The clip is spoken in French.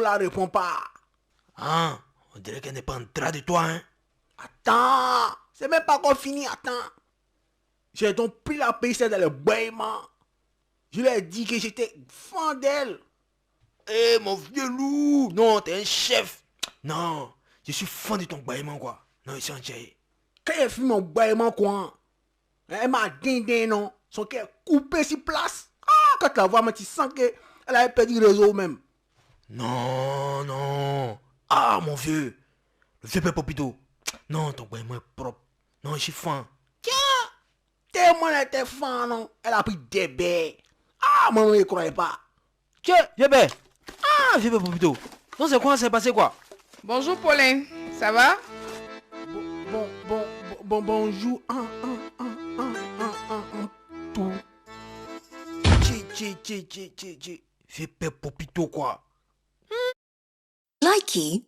Nicolas répond pas. Ah, on dirait qu'elle n'est pas en train de toi, hein. Attends, c'est même pas encore fini, attends. J'ai donc pris la PC dans le bâillement. Je lui ai dit que j'étais fan d'elle. Eh, mon vieux loup. Non, t'es un chef. Non, je suis fan de ton bâillement, quoi. Non, ici en Tchaï. Quand elle fait mon bâillement, quoi, elle m'a dindé, non. Son cœur coupé sur place. Ah, quand tu la vois, tu sens qu'elle avait perdu le réseau même. Non, non. Ah, mon vieux. Le vieux père Popito. Non, ton bâillement est propre. Non, je suis fan. Tellement elle était fan, non. Elle a pris des baies. Ah, maman, ne croyait pas. Tiens, vieux père. Ah, vieux père Popito. Non, c'est quoi, c'est passé quoi? Bonjour Pauline, ça va? Bonjour. Tout. Vieux père Popito, quoi. Likey